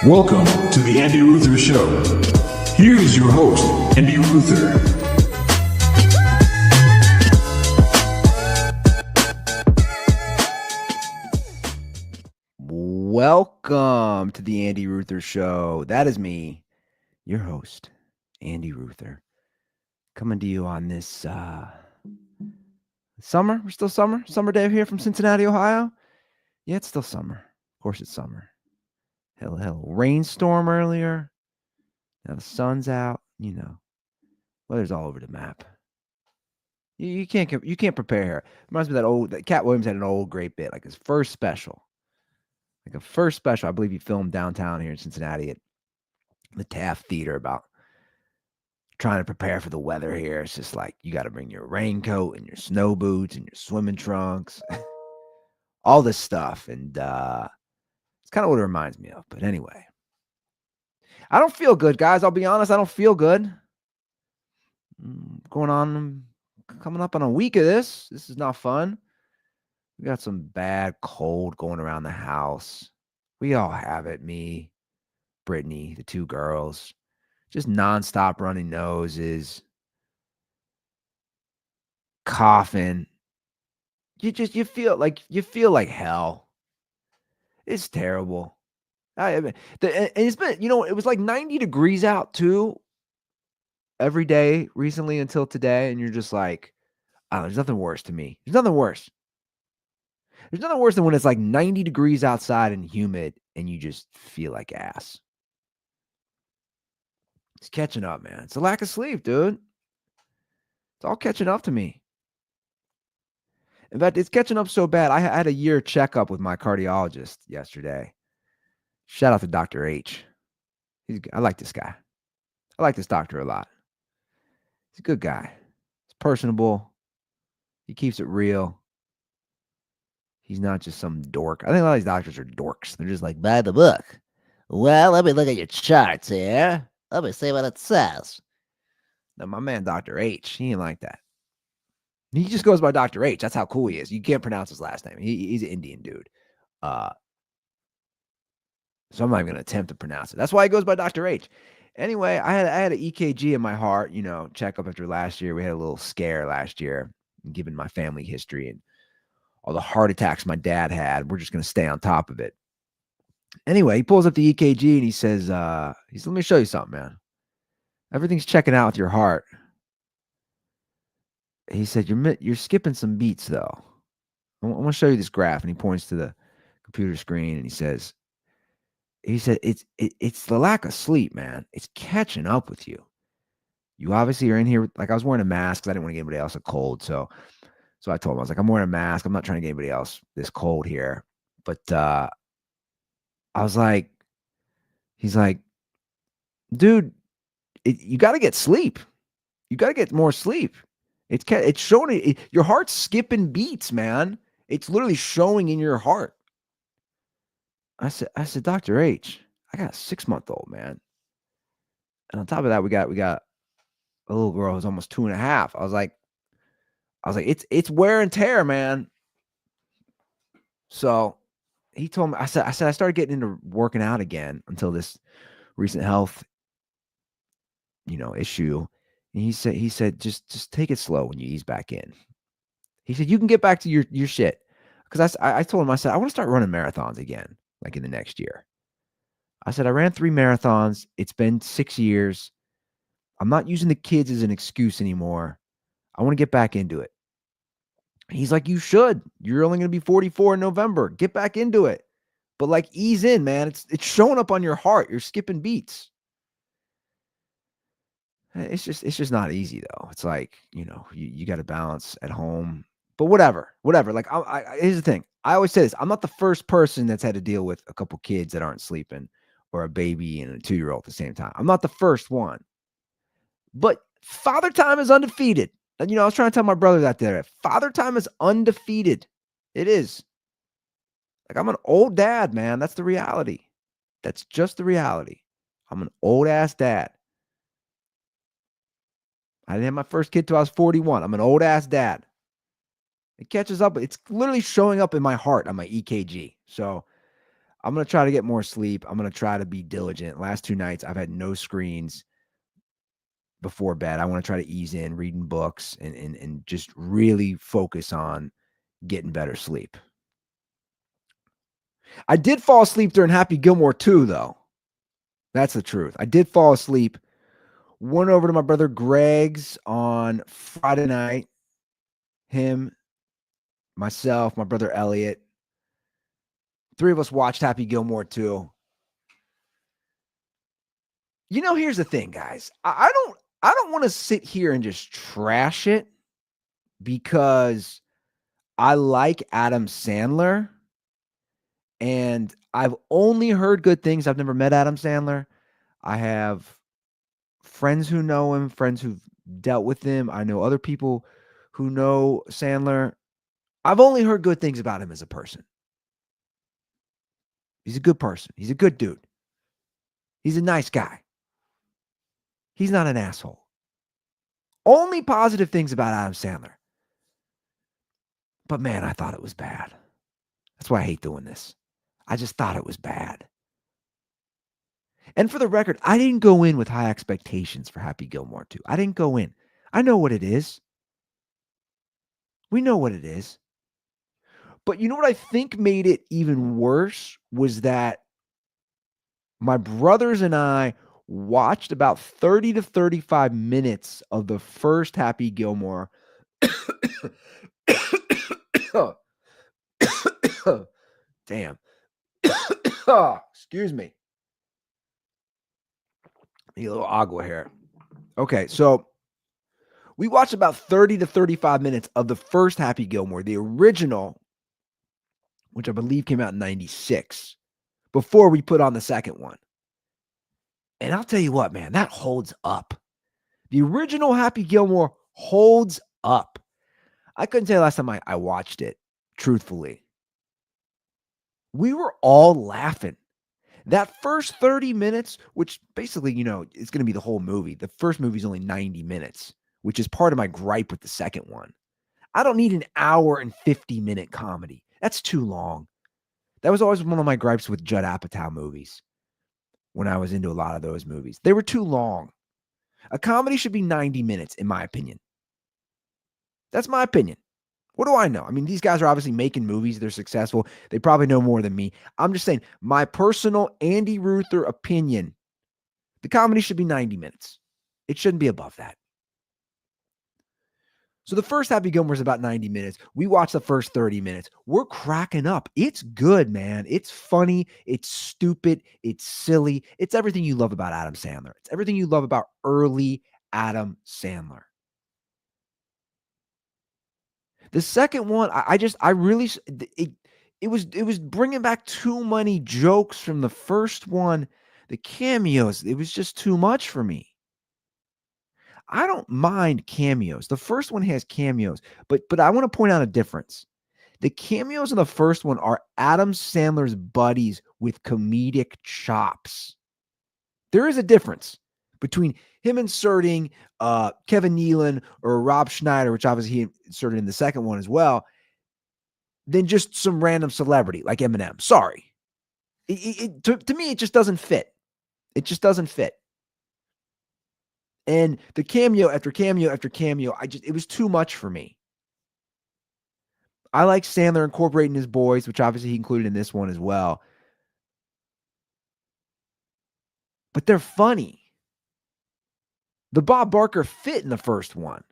Welcome to the Andy Ruther Show. Here is your host, Andy Ruther. Welcome to the Andy Ruther Show. That is me, your host, Andy Ruther, coming to you on this summer. We're still summer day here from Cincinnati, Ohio. Yeah, it's still summer. Of course, it's summer. Hell, rainstorm earlier. Now the sun's out. You know, weather's all over the map. You can't prepare here. Reminds me of that Cat Williams had an old great bit, like his first special. Like a first special, I believe he filmed downtown here in Cincinnati at the Taft Theater about trying to prepare for the weather here. It's just like you got to bring your raincoat and your snow boots and your swimming trunks, all this stuff. And it's kind of what it reminds me of. But anyway, I don't feel good, guys. I'll be honest. I don't feel good. Coming up on a week of this. This is not fun. We got some bad cold going around the house. We all have it. Me, Brittany, the two girls. Just nonstop running noses, coughing. You feel like hell. It's terrible. And it's been, it was like 90 degrees out too every day recently until today. And you're just like, oh, there's nothing worse to me. There's nothing worse. There's nothing worse than when it's like 90 degrees outside and humid and you just feel like ass. It's catching up, man. It's a lack of sleep, dude. It's all catching up to me. In fact, it's catching up so bad. I had a year checkup with my cardiologist yesterday. Shout out to Dr. H. I like this guy. I like this doctor a lot. He's a good guy. He's personable. He keeps it real. He's not just some dork. I think a lot of these doctors are dorks. They're just like, by the book. Well, let me look at your charts here. Let me see what it says. Now, my man, Dr. H, he ain't like that. He just goes by Dr. H. That's how cool he is. You can't pronounce his last name. He's an Indian dude. So I'm not even going to attempt to pronounce it. That's why he goes by Dr. H. Anyway, I had an EKG in my heart, checkup after last year. We had a little scare last year, given my family history and all the heart attacks my dad had. We're just going to stay on top of it. Anyway, he pulls up the EKG and he says, let me show you something, man. Everything's checking out with your heart. He said, you're skipping some beats, though. I want to show you this graph. And he points to the computer screen and he said, it's the lack of sleep, man. It's catching up with you. You obviously are in here. Like, I was wearing a mask because I didn't want to get anybody else a cold. So I told him, I was like, I'm wearing a mask. I'm not trying to get anybody else this cold here. But I was like, he's like, dude, you got to get sleep. You got to get more sleep. It's showing your heart's skipping beats, man. It's literally showing in your heart. I said, Dr. H, I got a 6-month-old, man. And on top of that, we got a little girl who's almost 2.5. I was like, it's wear and tear, man. So he told me, I said, I started getting into working out again until this recent health, issue. And he said, just take it slow when you ease back in. He said, you can get back to your shit. Because I told him, I said, I want to start running marathons again, like in the next year. I said, I ran 3 marathons. It's been 6 years. I'm not using the kids as an excuse anymore. I want to get back into it. He's like, you should. You're only going to be 44 in November. Get back into it. But like, ease in, man. It's showing up on your heart. You're skipping beats. It's just not easy, though. It's like, you got to balance at home. But whatever. Like, here's the thing. I always say this. I'm not the first person that's had to deal with a couple kids that aren't sleeping or a baby and a 2-year-old at the same time. I'm not the first one. But Father Time is undefeated. And, I was trying to tell my brother that there. Father Time is undefeated. It is. Like, I'm an old dad, man. That's the reality. That's just the reality. I'm an old-ass dad. I didn't have my first kid till I was 41. I'm an old-ass dad. It catches up. It's literally showing up in my heart on my EKG. So I'm going to try to get more sleep. I'm going to try to be diligent. Last 2 nights, I've had no screens before bed. I want to try to ease in reading books and just really focus on getting better sleep. I did fall asleep during Happy Gilmore too, though. That's the truth. I did fall asleep. Went over to my brother Greg's on Friday night. Him, myself, my brother Elliot. 3 of us watched Happy Gilmore too. Here's the thing, guys. I don't want to sit here and just trash it because I like Adam Sandler and I've only heard good things. I've never met Adam Sandler. I have friends who know him, friends who've dealt with him. I know other people who know Sandler. I've only heard good things about him as a person. He's a good person. He's a good dude. He's a nice guy. He's not an asshole. Only positive things about Adam Sandler. But man, I thought it was bad. That's why I hate doing this. I just thought it was bad. And for the record, I didn't go in with high expectations for Happy Gilmore 2. I didn't go in. I know what it is. We know what it is. But you know what I think made it even worse was that my brothers and I watched about 30 to 35 minutes of the first Happy Gilmore. Damn. Excuse me. Need a little agua here. Okay, so we watched about 30 to 35 minutes of the first Happy Gilmore, the original, which I believe came out in 96, before we put on the second one. And I'll tell you what, man, that holds up. The original Happy Gilmore holds up. I couldn't tell you last time I watched it, truthfully. We were all laughing. That first 30 minutes, which basically, it's going to be the whole movie. The first movie is only 90 minutes, which is part of my gripe with the second one. I don't need an hour and 50-minute comedy. That's too long. That was always one of my gripes with Judd Apatow movies when I was into a lot of those movies. They were too long. A comedy should be 90 minutes, in my opinion. That's my opinion. What do I know? I mean, these guys are obviously making movies. They're successful. They probably know more than me. I'm just saying, my personal Andy Ruther opinion, the comedy should be 90 minutes. It shouldn't be above that. So the first Happy Gilmore is about 90 minutes. We watched the first 30 minutes. We're cracking up. It's good, man. It's funny. It's stupid. It's silly. It's everything you love about Adam Sandler. It's everything you love about early Adam Sandler. The second one, it was bringing back too many jokes from the first one. The cameos, it was just too much for me. I don't mind cameos. The first one has cameos, but I want to point out a difference. The cameos in the first one are Adam Sandler's buddies with comedic chops. There is a difference between him inserting Kevin Nealon or Rob Schneider, which obviously he inserted in the second one as well, than just some random celebrity like Eminem. Sorry. To me, it just doesn't fit. It just doesn't fit. And the cameo after cameo after cameo, it was too much for me. I like Sandler incorporating his boys, which obviously he included in this one as well. But they're funny. The Bob Barker fit in the first one.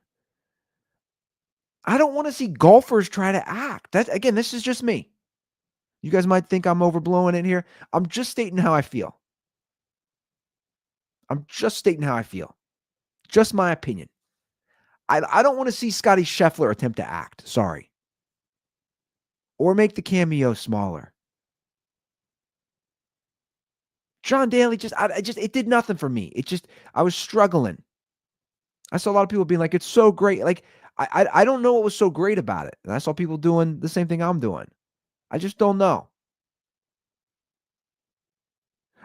I don't want to see golfers try to act. Again, this is just me. You guys might think I'm overblowing it here. I'm just stating how I feel. Just my opinion. I don't want to see Scotty Scheffler attempt to act. Sorry. Or make the cameo smaller. John Daly it did nothing for me. I was struggling. I saw a lot of people being like, it's so great. Like, I don't know what was so great about it. And I saw people doing the same thing I'm doing. I just don't know.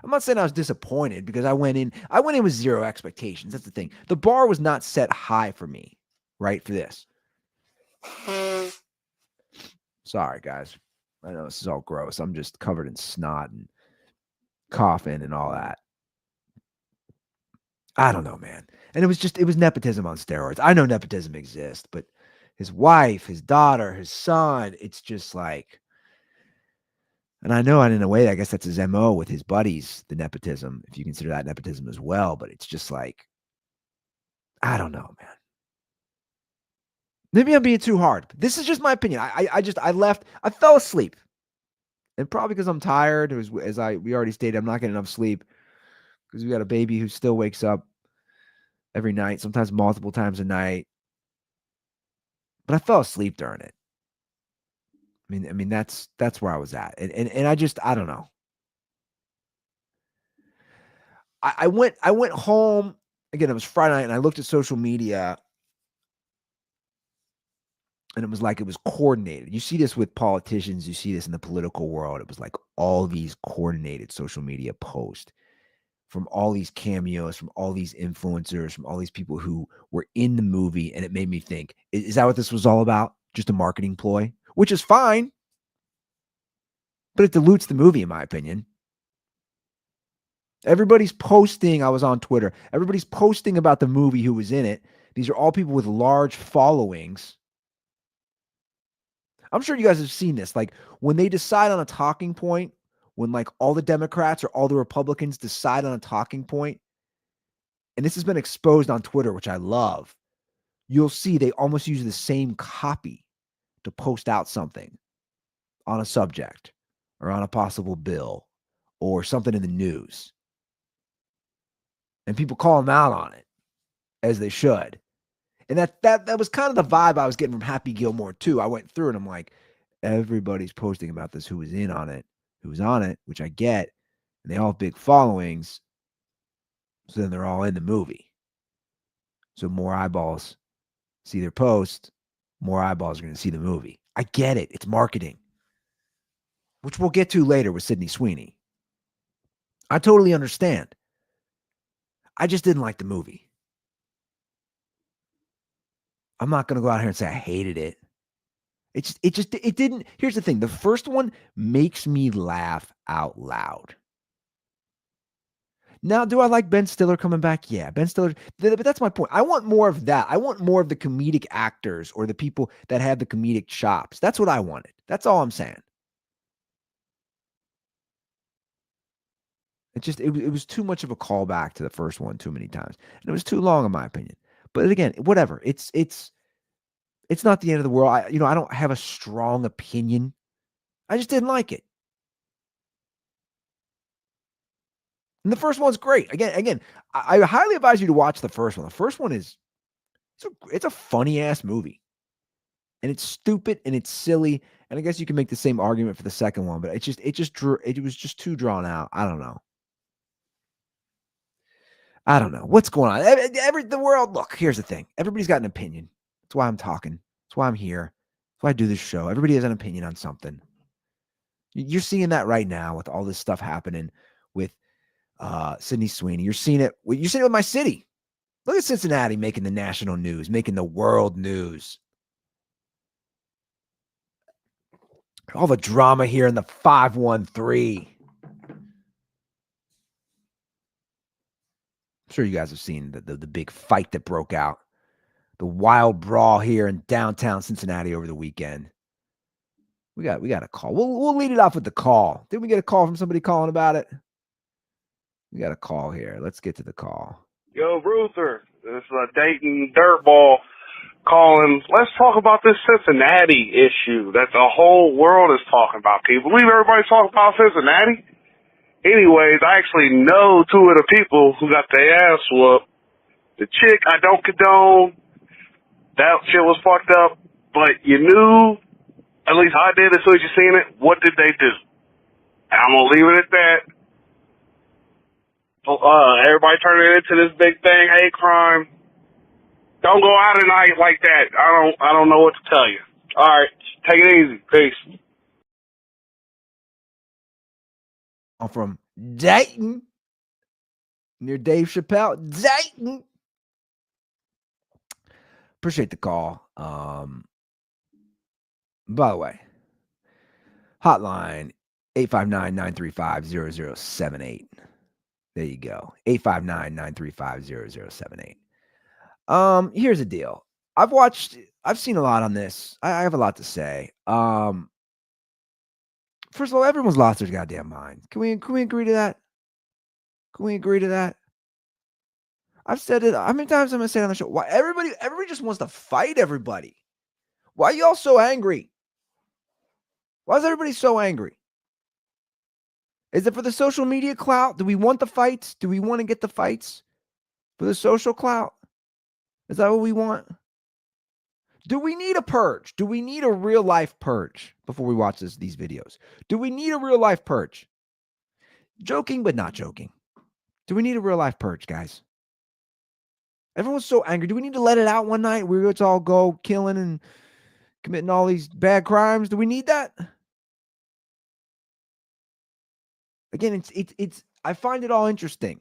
I'm not saying I was disappointed because I went in with zero expectations. That's the thing. The bar was not set high for me, right, for this. Sorry, guys. I know this is all gross. I'm just covered in snot and coughing and all that. I don't know, man. And it was nepotism on steroids. I know nepotism exists, but his wife, his daughter, his son, it's just like, and I know in a way, I guess that's his MO with his buddies, the nepotism, if you consider that nepotism as well. But it's just like, I don't know, man. Maybe I'm being too hard. This is just my opinion. I fell asleep. And probably because I'm tired, we already stated, I'm not getting enough sleep because we got a baby who still wakes up every night, sometimes multiple times a night. But I fell asleep during it. I mean that's where I was at. And I don't know. I went home again. It was Friday night, and I looked at social media, and it was like it was coordinated. You see this with politicians. You see this in the political world. It was like all these coordinated social media posts from all these cameos, from all these influencers, from all these people who were in the movie. And it made me think, is that what this was all about? Just a marketing ploy, which is fine, but it dilutes the movie, in my opinion. Everybody's posting. I was on Twitter. Everybody's posting about the movie who was in it. These are all people with large followings. I'm sure you guys have seen this. Like when they decide on a talking point, when like all the Democrats or all the Republicans decide on a talking point, and this has been exposed on Twitter, which I love, you'll see they almost use the same copy to post out something on a subject or on a possible bill or something in the news. And people call them out on it, as they should. And that was kind of the vibe I was getting from Happy Gilmore too. I went through and I'm like, everybody's posting about this, who was in on it, who was on it, which I get. And they all have big followings. So then they're all in the movie. So more eyeballs see their post, more eyeballs are going to see the movie. I get it. It's marketing, which we'll get to later with Sydney Sweeney. I totally understand. I just didn't like the movie. I'm not going to go out here and say I hated it. It didn't. Here's the thing. The first one makes me laugh out loud. Now, do I like Ben Stiller coming back? Yeah, Ben Stiller. But that's my point. I want more of that. I want more of the comedic actors or the people that have the comedic chops. That's what I wanted. That's all I'm saying. It was too much of a callback to the first one too many times. And it was too long, in my opinion. But again, whatever. It's not the end of the world. I don't have a strong opinion. I just didn't like it. And the first one's great. Again, I highly advise you to watch the first one. The first one it's a funny ass movie. And it's stupid and it's silly. And I guess you can make the same argument for the second one, but it was just too drawn out. I don't know. What's going on. The world. Look, here's the thing. Everybody's got an opinion. That's why I'm talking. That's why I'm here. That's why I do this show. Everybody has an opinion on something. You're seeing that right now with all this stuff happening with Sydney Sweeney. You're seeing it with my city. Look at Cincinnati making the national news, making the world news. All the drama here in the 513. I'm sure you guys have seen the big fight that broke out. The wild brawl here in downtown Cincinnati over the weekend. We got a call. We'll lead it off with the call. Didn't we get a call from somebody calling about it? We got a call here. Let's get to the call. Yo, Ruther, this is a Dayton dirtball calling. Let's talk about this Cincinnati issue that the whole world is talking about. Can you believe everybody's talking about Cincinnati? Anyways, I actually know two of the people who got their ass whooped. The chick, I don't condone. That shit was fucked up. But you knew, at least I did as soon as you seen it, what did they do? And I'm going to leave it at that. Everybody turning it into this big thing, hate crime. Don't go out at night like that. I don't know what to tell you. All right, take it easy. Peace. I'm from Dayton, near Dave Chappelle. Dayton. Appreciate the call. By the way, Hotline 859-935-0078. There you go. 859-935-0078. Here's the deal. I've seen a lot on this. I have a lot to say. First of all, everyone's lost their goddamn mind. Can we agree to that? Can we agree to that? I've said it. How many times am I going to say it on the show? Why everybody just wants to fight everybody? Why are y'all so angry? Why is everybody so angry? Is it for the social media clout? Do we want the fights? Do we want to get the fights for the social clout? Is that what we want? Do we need a purge? Do we need a real life purge before we watch these videos? Do we need a real life purge? Joking, but not joking. Do we need a real life purge, guys? Everyone's so angry. Do we need to let it out one night where it's all go killing and committing all these bad crimes? Do we need that? Again, it's I find it all interesting.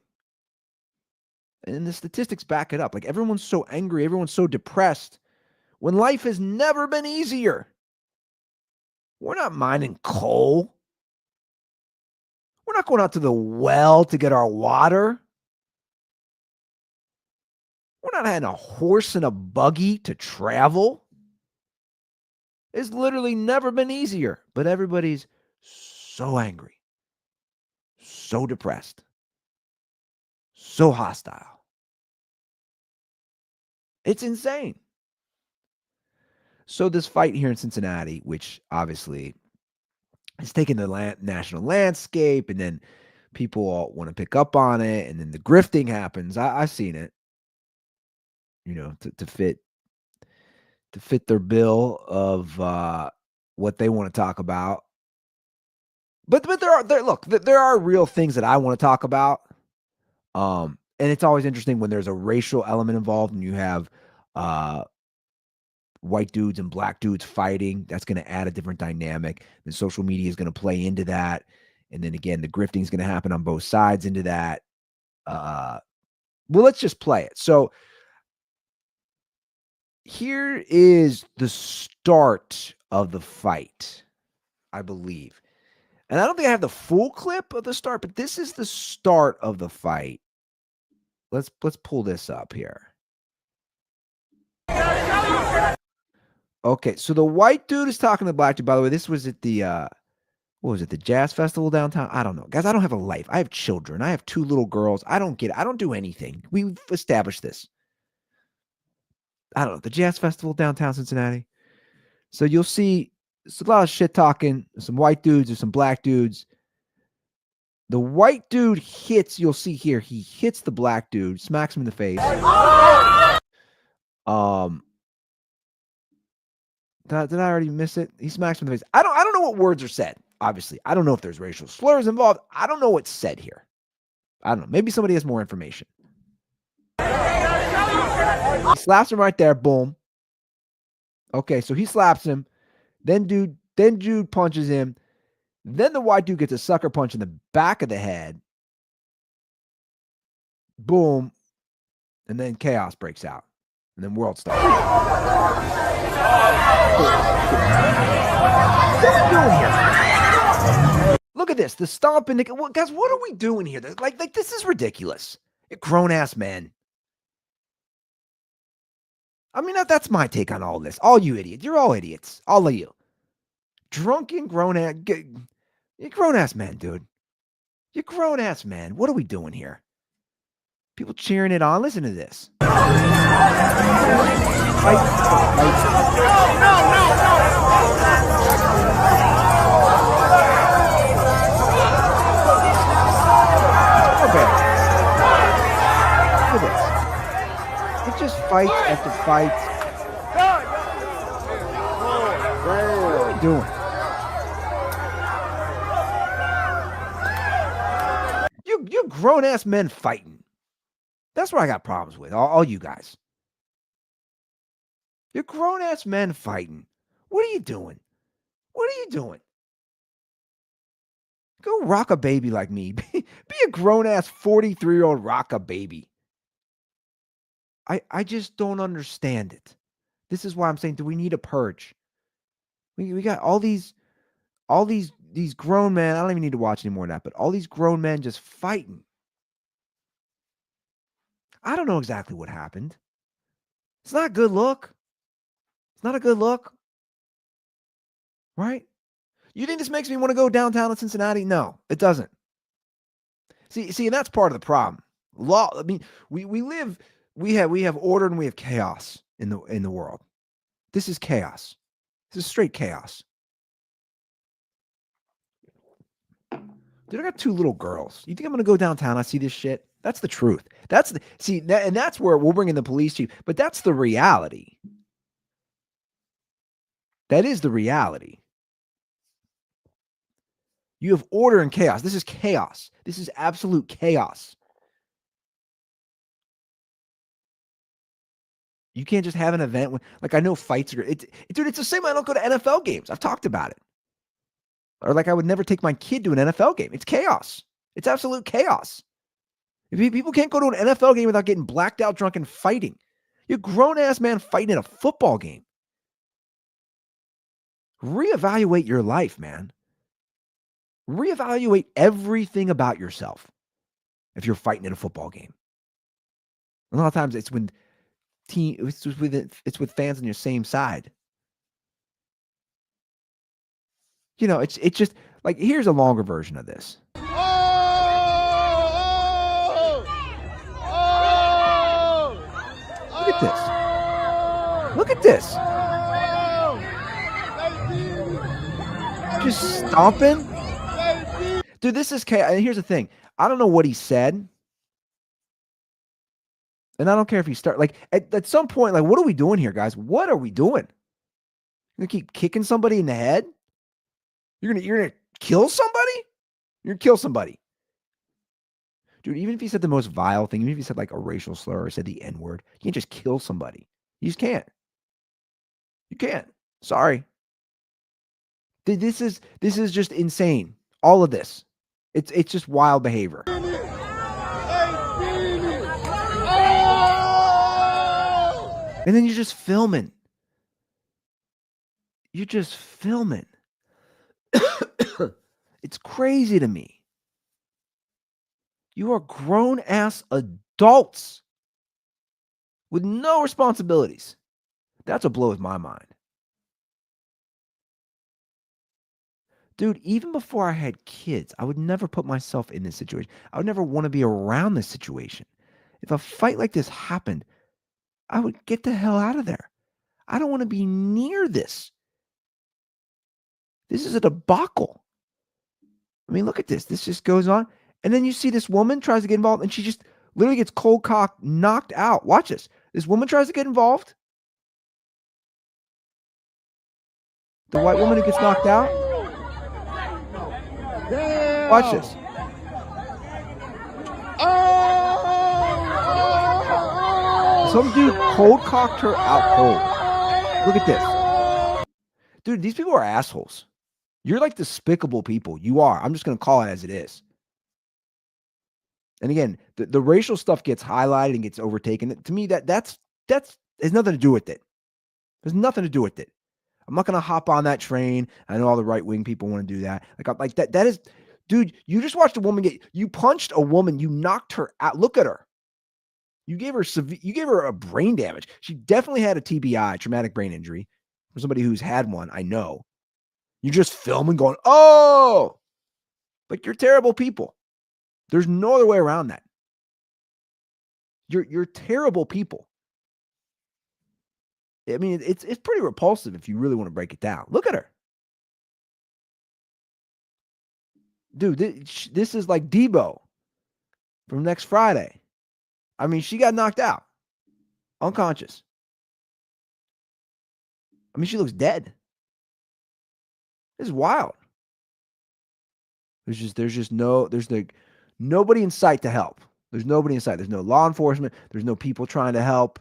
And the statistics back it up. Like everyone's so angry, everyone's so depressed when life has never been easier. We're not mining coal. We're not going out to the well to get our water. We're not having a horse and a buggy to travel. It's literally never been easier, but everybody's so angry, so depressed, so hostile. It's insane. So this fight here in Cincinnati, which obviously has taken the national landscape, and then people all want to pick up on it, and then the grifting happens. I've seen it, to fit their bill of what they want to talk about. But there are real things that I want to talk about. And it's always interesting when there's a racial element involved and you have white dudes and black dudes fighting. That's going to add a different dynamic. And social media is going to play into that. And then again, the grifting is going to happen on both sides into that. Well, let's just play it. So here is the start of the fight, I believe. And I don't think I have the full clip of the start, but this is the start of the fight. Let's pull this up here. Okay, so the white dude is talking to the black dude. By the way, this was at the what was it, the jazz festival downtown? I don't know. Guys, I don't have a life. I have children. I have 2 little girls. I don't get it. I don't do anything. We've established this. I don't know. The jazz festival downtown Cincinnati. So you'll see it's a lot of shit talking. Some white dudes or some black dudes. The white dude hits, you'll see here, he hits the black dude, smacks him in the face. Did I already miss it? He smacks him in the face. I don't know what words are said, obviously. I don't know if there's racial slurs involved. I don't know what's said here. I don't know. Maybe somebody has more information. He slaps him right there, boom. Okay, so he slaps him. Then dude punches him. Then the white dude gets a sucker punch in the back of the head. Boom. And then chaos breaks out. And then world starts. What are we doing here? Look at this. The stomping. Guys, what are we doing here? Like this is ridiculous. Grown-ass men. I mean, that's my take on all this. All you idiots. You're all idiots. All of you. Drunken, grown-ass... You're grown-ass men, dude. You're grown-ass men. What are we doing here? People cheering it on. Listen to this. No. Okay. Look at this. It's just fights after fights. What are we doing? You're grown-ass men fighting. That's what I got problems with, all you guys. You're grown-ass men fighting. What are you doing? What are you doing? Go rock a baby like me. Be a grown-ass 43-year-old rock a baby. I just don't understand it. This is why I'm saying, do we need a purge? We got all these All these grown men, I don't even need to watch any more of that, but all these grown men just fighting. I don't know exactly what happened. It's not a good look. It's not a good look. Right? You think this makes me want to go downtown in Cincinnati? No, it doesn't. See, and that's part of the problem. Law. I mean, we have order and we have chaos in the world. This is chaos. This is straight chaos. Dude, I got 2 little girls. You think I'm gonna go downtown? I see this shit. That's the truth. And that's where we'll bring in the police chief. But that's the reality. That is the reality. You have order and chaos. This is chaos. This is absolute chaos. You can't just have an event when, like, I know fights are, dude, it's the same way I don't go to NFL games. I've talked about it. Or like I would never take my kid to an NFL game. It's chaos. It's absolute chaos. People can't go to an NFL game without getting blacked out, drunk, and fighting. You're a grown-ass man fighting in a football game. Reevaluate your life, man. Reevaluate everything about yourself if you're fighting in a football game. A lot of times it's when it's with fans on your same side. You know, it's just like, here's a longer version of this. Look at this. Look at this. Just stomping. Dude, this is chaos. And here's the thing. I don't know what he said. And I don't care if you start, like, at some point, like, what are we doing here, guys? What are we doing? You're gonna keep kicking somebody in the head? You're gonna kill somebody? You're gonna kill somebody. Dude, even if he said the most vile thing, even if he said like a racial slur or said the N-word, you can't just kill somebody. You just can't. You can't. Sorry. This is just insane. All of this. It's just wild behavior. And then you're just filming. You're just filming. It's crazy to me. You are grown-ass adults with no responsibilities. That's what blows my mind. Dude, even before I had kids, I would never put myself in this situation. I would never want to be around this situation. If a fight like this happened, I would get the hell out of there. I don't want to be near this. This is a debacle. I mean, look at this. This just goes on. And then you see this woman tries to get involved, and she just literally gets cold cocked, knocked out. Watch this. This woman tries to get involved. The white woman who gets knocked out. Watch this. Some dude cold cocked her out cold. Look at this. Dude, these people are assholes. You're like despicable people. You are. I'm just going to call it as it is. And again, the racial stuff gets highlighted and gets overtaken. To me, that's has nothing to do with it. There's nothing to do with it. I'm not going to hop on that train. I know all the right-wing people want to do that. Like that is, dude, you just watched a woman you punched a woman, you knocked her out. Look at her. You gave her a brain damage. She definitely had a TBI, traumatic brain injury. For somebody who's had one, I know. You're just filming going, oh, like, you're terrible people. There's no other way around that. You're terrible people. I mean, it's pretty repulsive if you really want to break it down. Look at her. Dude, this is like Debo from next Friday. I mean, she got knocked out. Unconscious. I mean, she looks dead. This is wild. There's nobody in sight to help. There's nobody in sight. There's no law enforcement. There's no people trying to help.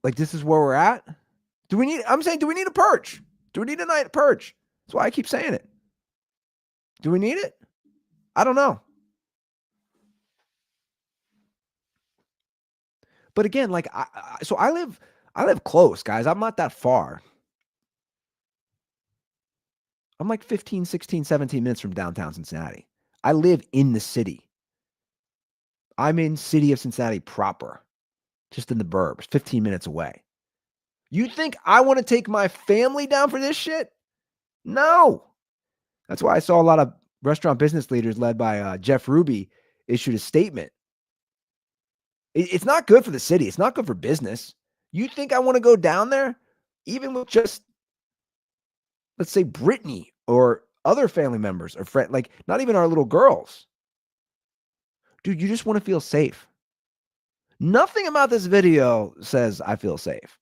Like, this is where we're at. Do we need a purge? Do we need a night purge? That's why I keep saying it. Do we need it? I don't know. But again, like, I live close, guys. I'm not that far. I'm like 15, 16, 17 minutes from downtown Cincinnati. I live in the city. I'm in city of Cincinnati proper, just in the burbs, 15 minutes away. You think I want to take my family down for this shit? No. That's why I saw a lot of restaurant business leaders led by Jeff Ruby issued a statement. It's not good for the city. It's not good for business. You think I want to go down there, even with just, let's say, Brittany or other family members or friends, like not even our little girls. Dude, you just want to feel safe. Nothing about this video says I feel safe.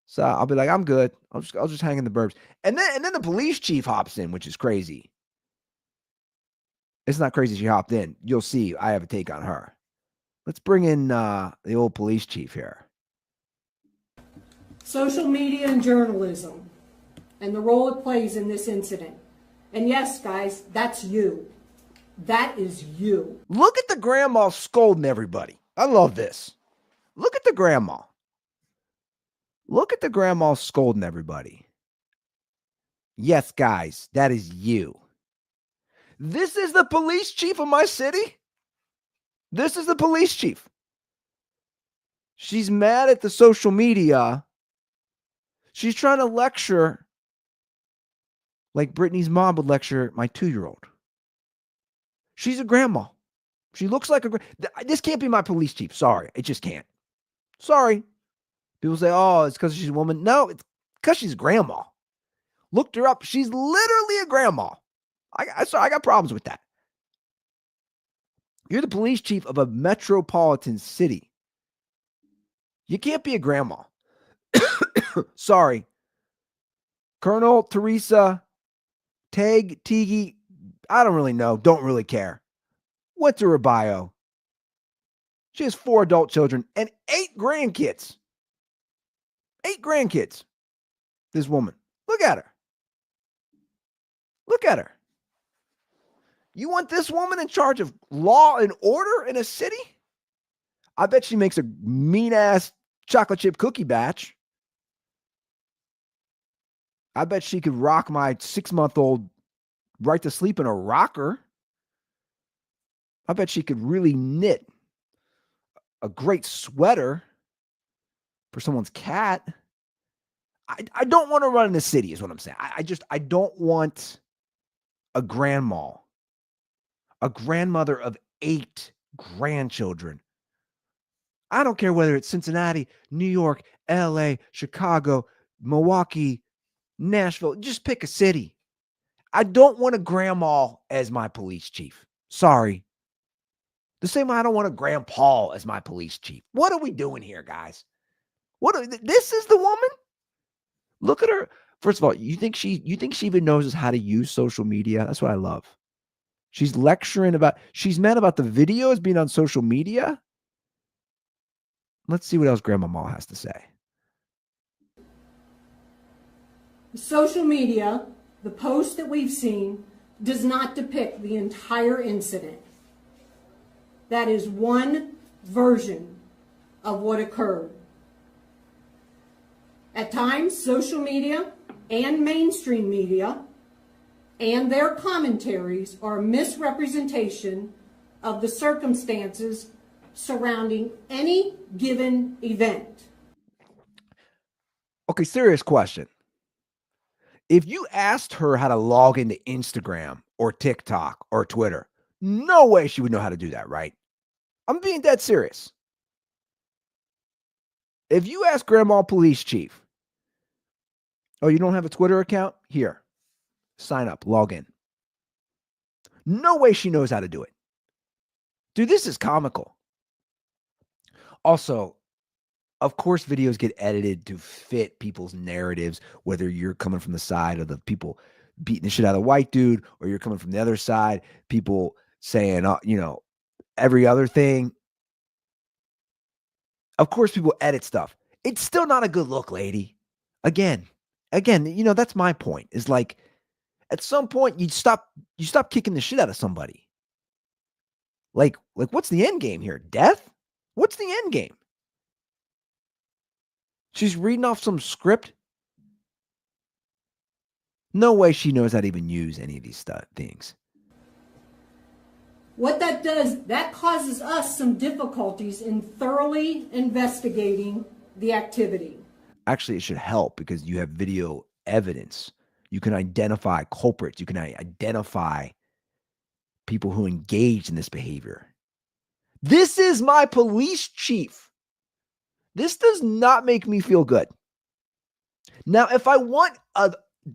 So I'll be like, I'm good. I'll just hang in the burbs. And then the police chief hops in, which is crazy. It's not crazy she hopped in. You'll see I have a take on her. Let's bring in the old police chief here. Social media and journalism and the role it plays in this incident. And yes, guys, that's you. That is you. Look at the grandma scolding everybody. I love this. Look at the grandma. Look at the grandma scolding everybody. Yes, guys, that is you. This is the police chief of my city? This is the police chief. She's mad at the social media. She's trying to lecture like Brittany's mom would lecture my 2-year-old. She's a grandma. She looks like a this can't be my police chief. Sorry, it just can't. Sorry. People say, oh, it's because she's a woman. No, it's because she's grandma. Looked her up. She's literally a grandma. I got problems with that. You're the police chief of a metropolitan city. You can't be a grandma. Sorry. Colonel Teresa Tigi, I don't really know. Don't really care. Went to her bio. She has 4 adult children and 8 grandkids. 8 grandkids. This woman. Look at her. Look at her. You want this woman in charge of law and order in a city? I bet she makes a mean-ass chocolate chip cookie batch. I bet she could rock my 6-month-old right to sleep in a rocker. I bet she could really knit a great sweater for someone's cat. I don't want to run in the city is what I'm saying. I don't want a grandma, a grandmother of 8 grandchildren. I don't care whether it's Cincinnati, New York, LA, Chicago, Milwaukee, Nashville. Just pick a city. I don't want a grandma as my police chief. Sorry. The same way I don't want a grandpa as my police chief. What are we doing here, guys? This is the woman? Look at her. First of all, you think she even knows how to use social media? That's what I love. She's she's mad about the videos being on social media. Let's see what else Grandma Ma has to say. Social media, the post that we've seen, does not depict the entire incident. That is one version of what occurred. At times, social media and mainstream media and their commentaries are a misrepresentation of the circumstances surrounding any given event. Okay, serious question. If you asked her how to log into Instagram or TikTok or Twitter, no way she would know how to do that, right? I'm being dead serious. If you ask Grandma Police Chief, oh, you don't have a Twitter account? Here, sign up, log in. No way she knows how to do it. Dude, this is comical. Also, of course, videos get edited to fit people's narratives, whether you're coming from the side of the people beating the shit out of the white dude, or you're coming from the other side, people saying, every other thing. Of course, people edit stuff. It's still not a good look, lady. Again, that's my point. Is like, at some point, you stop kicking the shit out of somebody. Like, what's the end game here? Death? What's the end game? She's reading off some script. No way she knows how to even use any of these things. What that does, that causes us some difficulties in thoroughly investigating the activity. Actually, it should help because you have video evidence. You can identify culprits. You can identify people who engaged in this behavior. This is my police chief. This does not make me feel good. Now, if I want a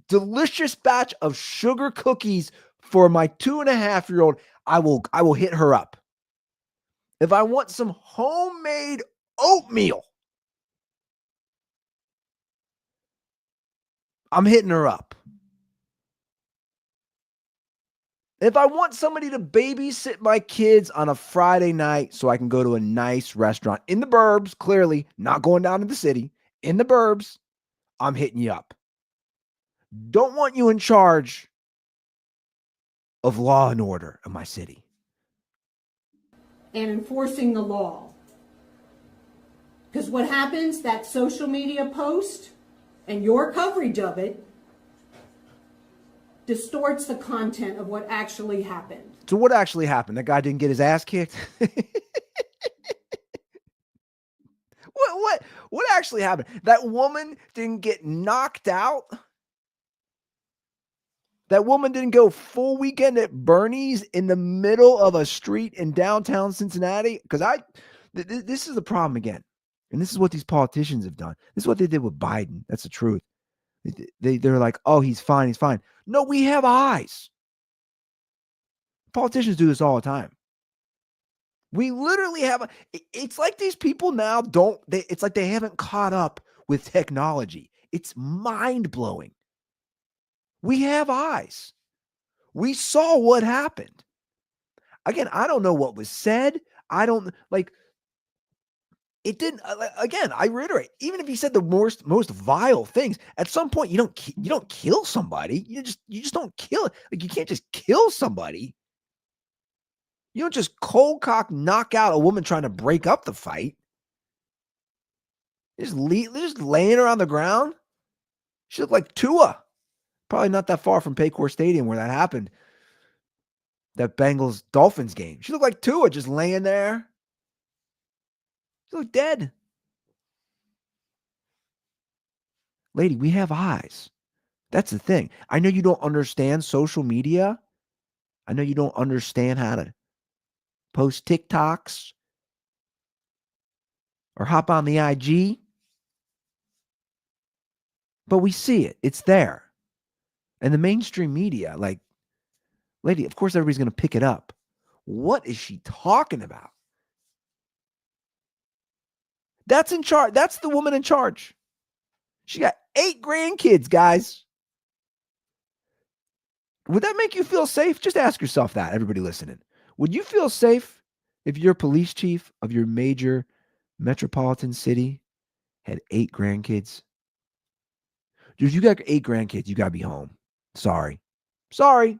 delicious batch of sugar cookies for my 2.5-year-old, I will hit her up. If I want some homemade oatmeal, I'm hitting her up. If I want somebody to babysit my kids on a Friday night so I can go to a nice restaurant in the burbs, clearly not going down to the city, in the burbs, I'm hitting you up. Don't want you in charge of law and order of my city. And enforcing the law. Because what happens, that social media post and your coverage of it distorts the content of what actually happened. So what actually happened? That guy didn't get his ass kicked? What actually happened? That woman didn't get knocked out? That woman didn't go full weekend at Bernie's in the middle of a street in downtown Cincinnati? Because this is the problem again. And this is what these politicians have done. This is what they did with Biden. That's the truth. They're like, oh, he's fine. He's fine. No, we have eyes. Politicians do this all the time. We literally have it's like these people now it's like they haven't caught up with technology. It's mind-blowing. We have eyes. We saw what happened. Again, I don't know what was said. I don't it didn't. Again, I reiterate. Even if he said the most vile things, at some point you don't kill somebody. You just don't kill it. Like you can't just kill somebody. You don't just cold cock knock out a woman trying to break up the fight. They're just laying her on the ground. She looked like Tua. Probably not that far from Paycor Stadium where that happened. That Bengals Dolphins game. She looked like Tua just laying there. She looked dead. Lady, we have eyes. That's the thing. I know you don't understand social media. I know you don't understand how to post TikToks or hop on the IG. But we see it. It's there. And the mainstream media, lady, of course everybody's going to pick it up. What is she talking about? That's in charge. That's the woman in charge. She got 8 grandkids, guys. Would that make you feel safe? Just ask yourself that, everybody listening. Would you feel safe if your police chief of your major metropolitan city had 8 grandkids? Dude, you got 8 grandkids. You got to be home. Sorry. Calling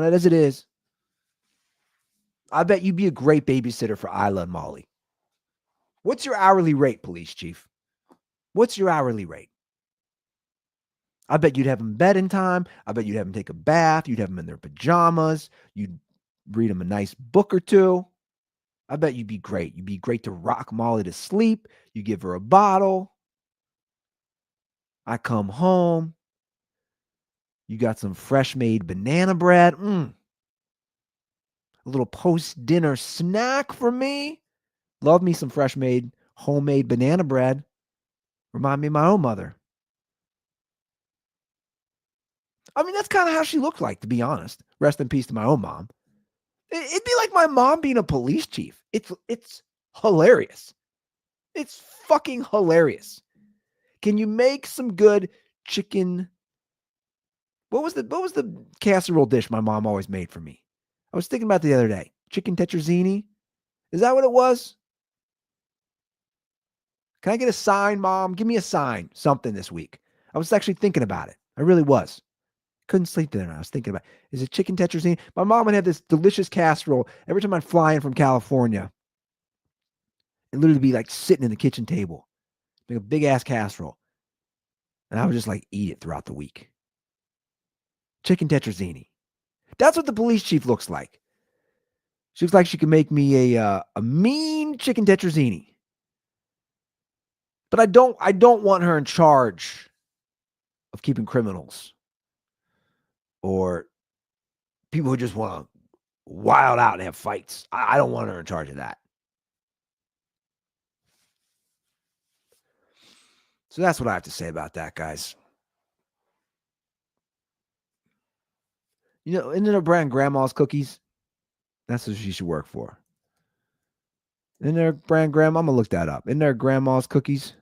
it as it is. I bet you'd be a great babysitter for Isla and Molly. What's your hourly rate, police chief? What's your hourly rate? I bet you'd have them bed in time. I bet you'd have them take a bath. You'd have them in their pajamas. You'd read them a nice book or two. I bet you'd be great. You'd be great to rock Molly to sleep. You give her a bottle. I come home. You got some fresh made banana bread. A little post-dinner snack for me. Love me some fresh made homemade banana bread. Remind me of my own mother. I mean, that's kind of how she looked like, to be honest. Rest in peace to my own mom. It'd be like my mom being a police chief. It's hilarious. It's fucking hilarious. Can you make some good chicken? What was the casserole dish my mom always made for me? I was thinking about it the other day. Chicken tetrazzini. Is that what it was? Can I get a sign, Mom? Give me a sign. Something this week. I was actually thinking about it. I really was. Couldn't sleep the other night. I was thinking about, is it chicken tetrazzini? My mom would have this delicious casserole every time I'd fly in from California. It'd literally be like sitting in the kitchen table. Like a big ass casserole. And I would just like eat it throughout the week. Chicken tetrazzini. That's what the police chief looks like. She looks like she could make me a mean chicken tetrazzini. But I don't want her in charge of keeping criminals or people who just want to wild out and have fights. I don't want her in charge of that. So that's what I have to say about that, guys. You know, isn't it a brand Grandma's Cookies? That's what she should work for. Isn't there a brand Grandma? I'm going to look that up. Isn't there Grandma's Cookies?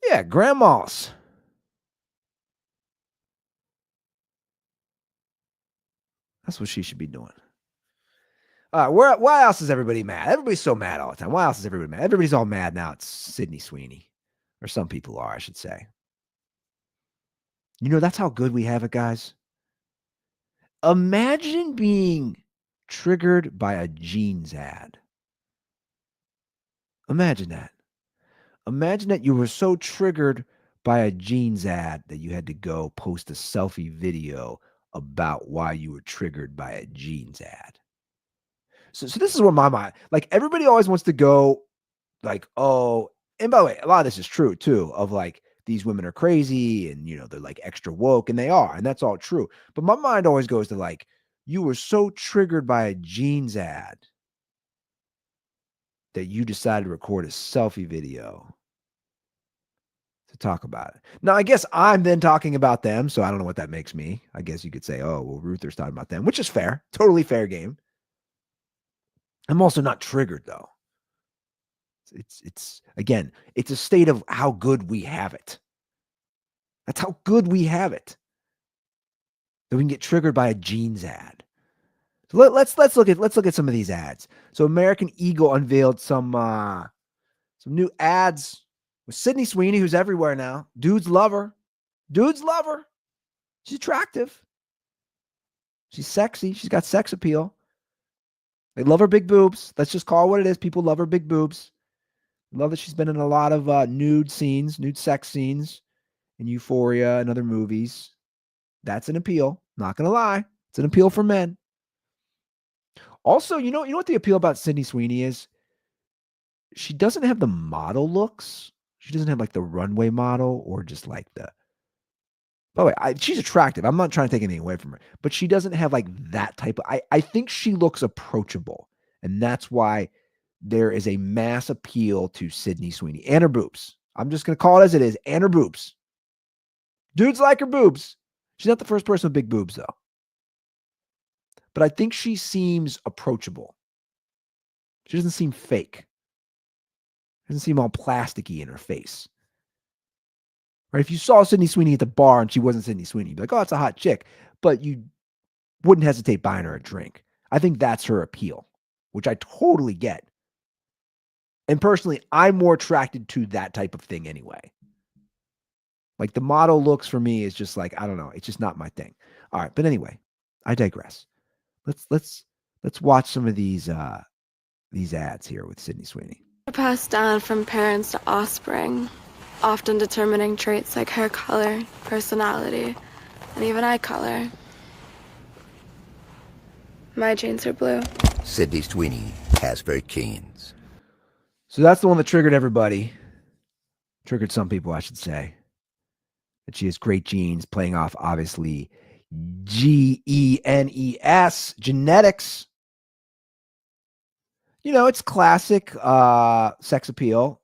Yeah, Grandma's. That's what she should be doing. Why else is everybody mad? Everybody's so mad all the time. Why else is everybody mad? Everybody's all mad now. It's Sydney Sweeney. Or some people are, I should say. You know, that's how good we have it, guys. Imagine being triggered by a jeans ad. Imagine that. Imagine that you were so triggered by a jeans ad that you had to go post a selfie video about why you were triggered by a jeans ad. So this is where my mind, like everybody always wants to go like, oh, and by the way, a lot of this is true too, of like, these women are crazy and, you know, they're like extra woke, and they are, and that's all true. But my mind always goes to like, you were so triggered by a jeans ad that you decided to record a selfie video to talk about it. Now, I guess I'm then talking about them, so I don't know what that makes me. I guess you could say, oh, well, Ruther's talking about them, which is fair. Totally fair game. I'm also not triggered, though. It's again, it's a state of how good we have it. That's how good we have it. That we can get triggered by a jeans ad. So let's look at some of these ads. So American Eagle unveiled some new ads with Sydney Sweeney, who's everywhere now. Dudes love her. Dudes love her. She's attractive. She's sexy. She's got sex appeal. They love her big boobs. Let's just call it what it is. People love her big boobs. Love that she's been in a lot of nude sex scenes in Euphoria and other movies. That's an appeal. Not going to lie. It's an appeal for men. Also, you know what the appeal about Sydney Sweeney is? She doesn't have the model looks. She doesn't have like the runway model or just like the... By the way, she's attractive. I'm not trying to take anything away from her. But she doesn't have like that type of... I think she looks approachable. And that's why there is a mass appeal to Sydney Sweeney. And her boobs. I'm just going to call it as it is. And her boobs. Dudes like her boobs. She's not the first person with big boobs, though. But I think she seems approachable. She doesn't seem fake. Doesn't seem all plasticky in her face. Right? If you saw Sydney Sweeney at the bar and she wasn't Sydney Sweeney, you'd be like, oh, that's a hot chick. But you wouldn't hesitate buying her a drink. I think that's her appeal, which I totally get. And personally, I'm more attracted to that type of thing anyway. Like the model looks for me is just like, I don't know. It's just not my thing. All right. But anyway, I digress. Let's watch some of these ads here with Sydney Sweeney. Passed down from parents to offspring, often determining traits like hair color, personality, and even eye color. My jeans are blue. Sydney Sweeney has very keens. So that's the one that triggered everybody. Triggered some people, I should say. That she has great genes, playing off, obviously, GENES, genetics. You know, it's classic sex appeal.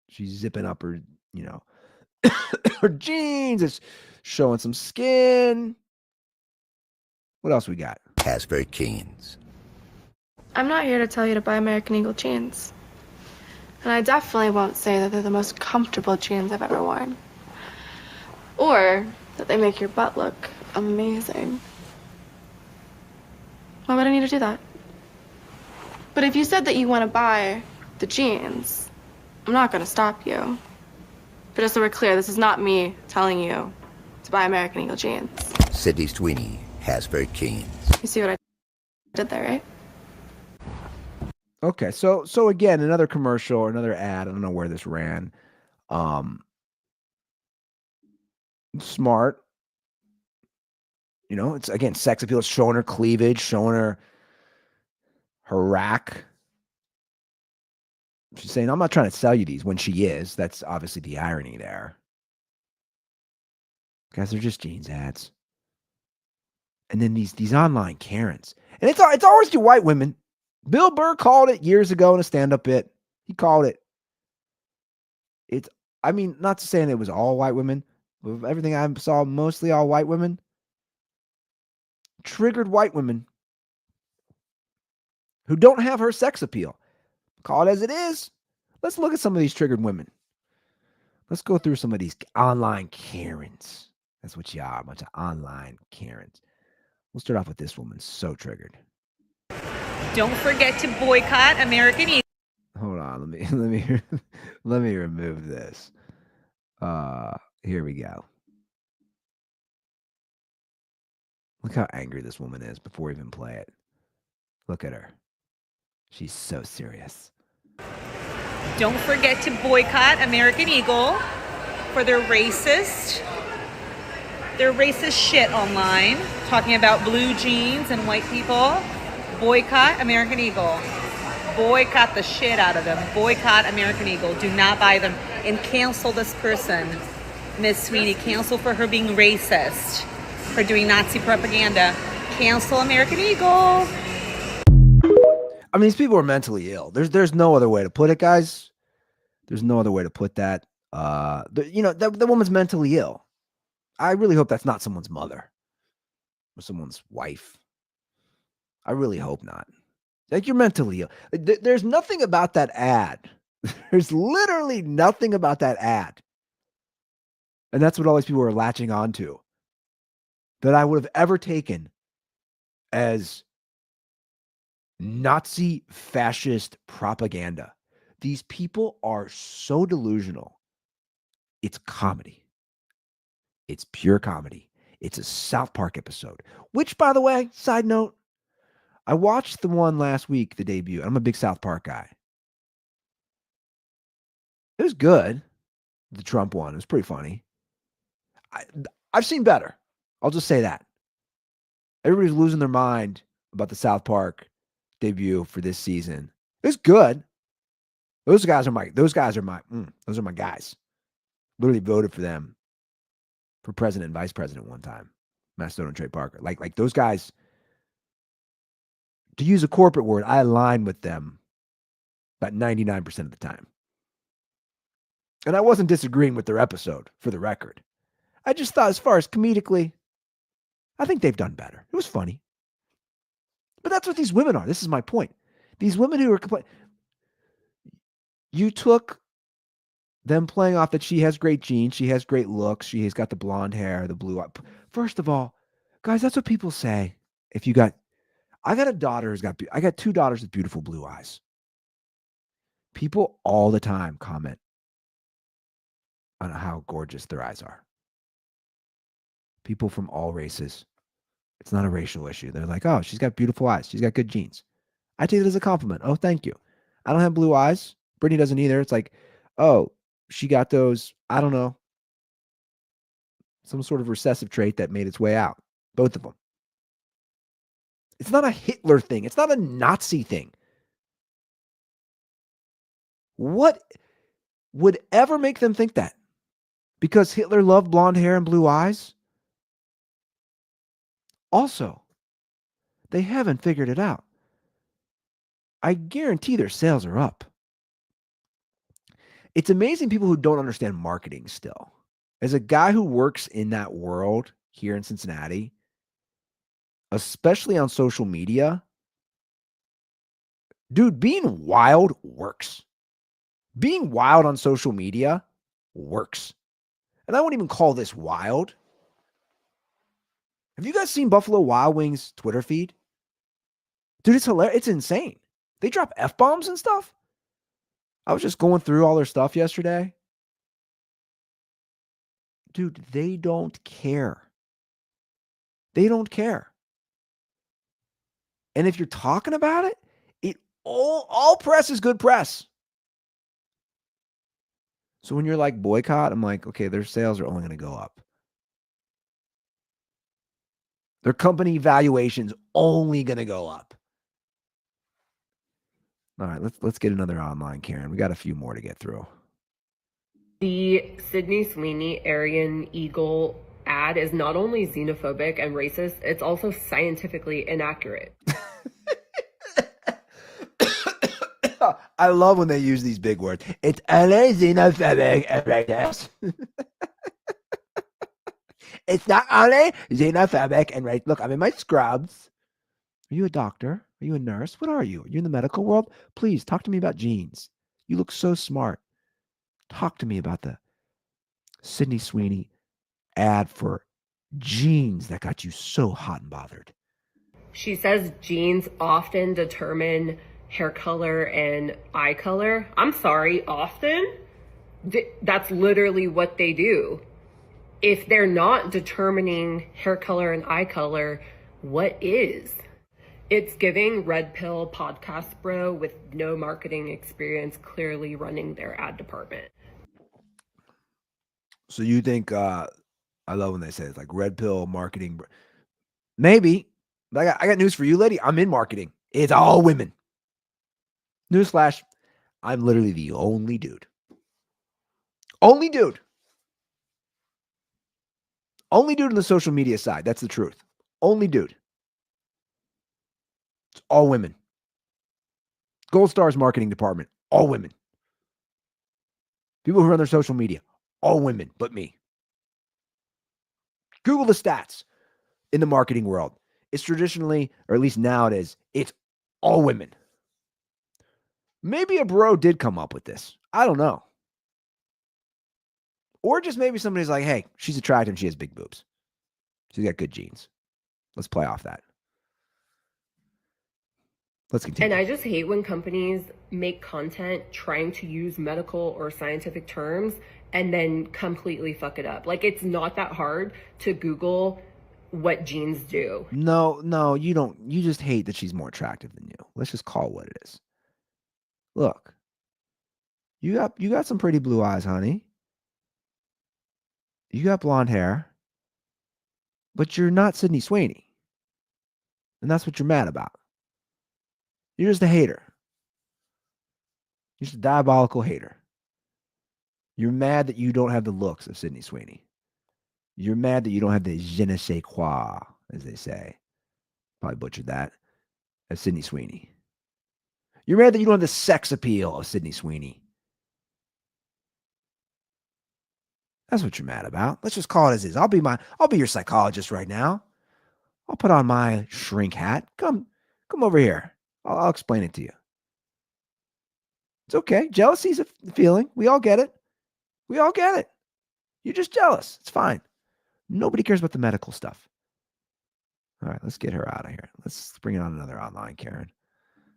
She's zipping up her, you know, her jeans. It's showing some skin. What else we got? Has very keens. I'm not here to tell you to buy American Eagle jeans. And I definitely won't say that they're the most comfortable jeans I've ever worn. Or that they make your butt look amazing. Why would I need to do that? But if you said that you want to buy the jeans, I'm not going to stop you. But just so we're clear, this is not me telling you to buy American Eagle jeans. Sydney Sweeney has very keens. You see what I did there, right? Okay, so again, another commercial or another ad. I don't know where this ran. Smart. You know, it's again sex appeal. It's showing her cleavage, showing her rack. She's saying, "I'm not trying to sell you these." When she is, that's obviously the irony there. Guys, they're just jeans ads. And then these online Karens, and it's always to white women. Bill Burr called it years ago in a stand-up bit. He called it. It's, I mean, not to say it was all white women, but everything I saw, mostly all white women. Triggered white women who don't have her sex appeal. Call it as it is. Let's look at some of these triggered women. Let's go through some of these online Karens. That's what you are, a bunch of online Karens. We'll start off with this woman, so triggered. Don't forget to boycott American Eagle. Hold on, let me remove this. Here we go. Look how angry this woman is before we even play it. Look at her. She's so serious. Don't forget to boycott American Eagle for their racist shit online, talking about blue jeans and white people. Boycott American Eagle. Boycott the shit out of them. Boycott American Eagle. Do not buy them. And cancel this person, Miss Sweeney. Cancel for her being racist, for doing Nazi propaganda. Cancel American Eagle. I mean, these people are mentally ill. There's no other way to put it, guys. There's no other way to put that. The woman's mentally ill. I really hope that's not someone's mother or someone's wife. I really hope not. Like, you're mentally ill. There's nothing about that ad. There's literally nothing about that ad. And that's what all these people are latching on to, that I would have ever taken as Nazi fascist propaganda. These people are so delusional. It's comedy. It's pure comedy. It's a South Park episode, which, by the way, side note, I watched the one last week, the debut. I'm a big South Park guy. It was good. The Trump one. It was pretty funny. I've seen better. I'll just say that. Everybody's losing their mind about the South Park debut for this season. It's good. Those guys are my guys. Literally voted for them for president and vice president one time. Mastodon and Trey Parker. Like those guys, to use a corporate word, I align with them about 99% of the time. And I wasn't disagreeing with their episode, for the record. I just thought, as far as comedically, I think they've done better. It was funny. But that's what these women are. This is my point. These women who are complaining. You took them playing off that she has great genes, she has great looks, she has got the blonde hair, the blue eye. First of all, guys, that's what people say. I got two daughters with beautiful blue eyes. People all the time comment on how gorgeous their eyes are. People from all races. It's not a racial issue. They're like, oh, she's got beautiful eyes. She's got good genes. I take it as a compliment. Oh, thank you. I don't have blue eyes. Brittany doesn't either. It's like, oh, she got those, I don't know, some sort of recessive trait that made its way out. Both of them. It's not a Hitler thing. It's not a Nazi thing. What would ever make them think that? Because Hitler loved blonde hair and blue eyes? Also, they haven't figured it out. I guarantee their sales are up. It's amazing people who don't understand marketing still. As a guy who works in that world here in Cincinnati, especially on social media, dude, being wild works. Being wild on social media works. And I won't even call this wild. Have you guys seen Buffalo Wild Wings' Twitter feed? Dude, it's hilarious. It's insane. They drop F-bombs and stuff. I was just going through all their stuff yesterday. Dude, they don't care. They don't care. And if you're talking about it, it All press is good press. So when you're like boycott, I'm like, okay, their sales are only going to go up. Their company valuation's only going to go up. All right, let's get another online, Karen. We got a few more to get through. The Sydney Sweeney American Eagle ad is not only xenophobic and racist, it's also scientifically inaccurate. I love when they use these big words. It's only xenophobic and racist. It's not only xenophobic and racist. Look, I'm in my scrubs. Are you a doctor? Are you a nurse? What are you? You're in the medical world? Please talk to me about jeans. You look so smart. Talk to me about the Sydney Sweeney ad for jeans that got you so hot and bothered. She says jeans often determine hair color and eye color. I'm sorry, often? That's literally what they do. If they're not determining hair color and eye color, what is? It's giving red pill podcast bro with no marketing experience clearly running their ad department. So you think, I love when they say it's like red pill marketing. Maybe. But I got news for you, lady. I'm in marketing. It's all women. Newsflash. I'm literally the only dude. Only dude. Only dude on the social media side. That's the truth. Only dude. It's all women. Gold Star's marketing department. All women. People who run their social media. All women, but me. Google the stats in the marketing world. It's traditionally, or at least nowadays, it's all women. Maybe a bro did come up with this. I don't know. Or just maybe somebody's like, hey, she's attractive and she has big boobs. She's got good genes. Let's play off that. Let's continue. And I just hate when companies make content trying to use medical or scientific terms and then completely fuck it up. Like, it's not that hard to Google what genes do. No, you don't. You just hate that she's more attractive than you. Let's just call it what it is. Look, you got some pretty blue eyes, honey. You got blonde hair, but you're not Sydney Sweeney. And that's what you're mad about. You're just a hater. You're just a diabolical hater. You're mad that you don't have the looks of Sydney Sweeney. You're mad that you don't have the je ne sais quoi, as they say. Probably butchered that. Of Sydney Sweeney. You're mad that you don't have the sex appeal of Sydney Sweeney. That's what you're mad about. Let's just call it as is. I'll be your psychologist right now. I'll put on my shrink hat. Come over here. I'll explain it to you. It's okay. Jealousy's a feeling. We all get it. You're just jealous. It's fine. Nobody cares about the medical stuff. All right, let's get her out of here. Let's bring on another online, Karen.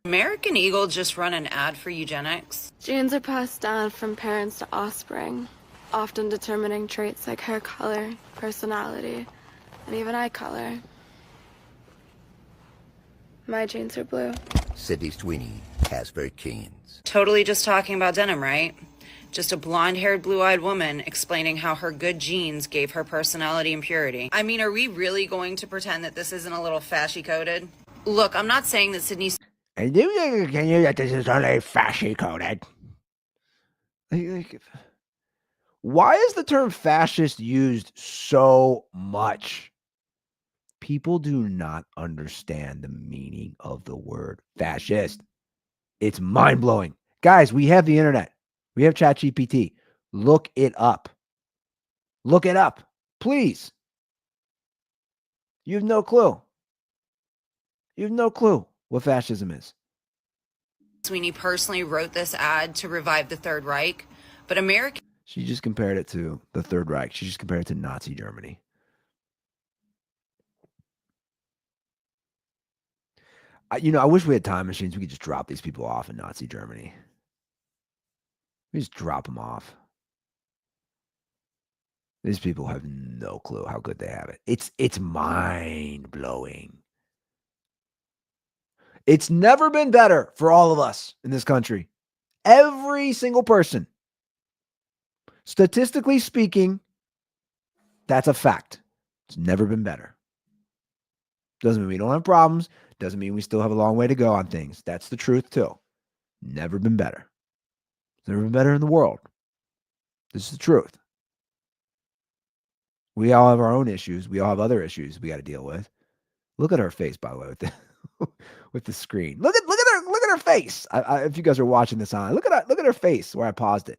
American Eagle just run an ad for eugenics. Genes are passed down from parents to offspring, often determining traits like hair color, personality, and even eye color. My genes are blue. Sydney Sweeney has very keens. Totally just talking about denim, right? Just a blonde-haired, blue-eyed woman explaining how her good genes gave her personality and purity. I mean, are we really going to pretend that this isn't a little fashy-coded? Look, I'm not saying that Sydney... I do can you that this is only fashy-coded. Why is the term fascist used so much? People do not understand the meaning of the word fascist. It's mind-blowing. Guys, we have the internet. We have ChatGPT. Look it up. Look it up. Please. You have no clue. You have no clue what fascism is. Sweeney personally wrote this ad to revive the Third Reich, but American... She just compared it to the Third Reich. She just compared it to Nazi Germany. I wish we had time machines. We could just drop these people off in Nazi Germany. We just drop them off. These people have no clue how good they have it. It's mind-blowing. It's never been better for all of us in this country. Every single person. Statistically speaking, that's a fact. It's never been better. Doesn't mean we don't have problems. Doesn't mean we still have a long way to go on things. That's the truth too. Never been better. It's never been better in the world. This is the truth. We all have our own issues. We all have other issues we got to deal with. Look at her face, by the way, with the screen. Look at her face. If you guys are watching this on, look at her face where I paused it.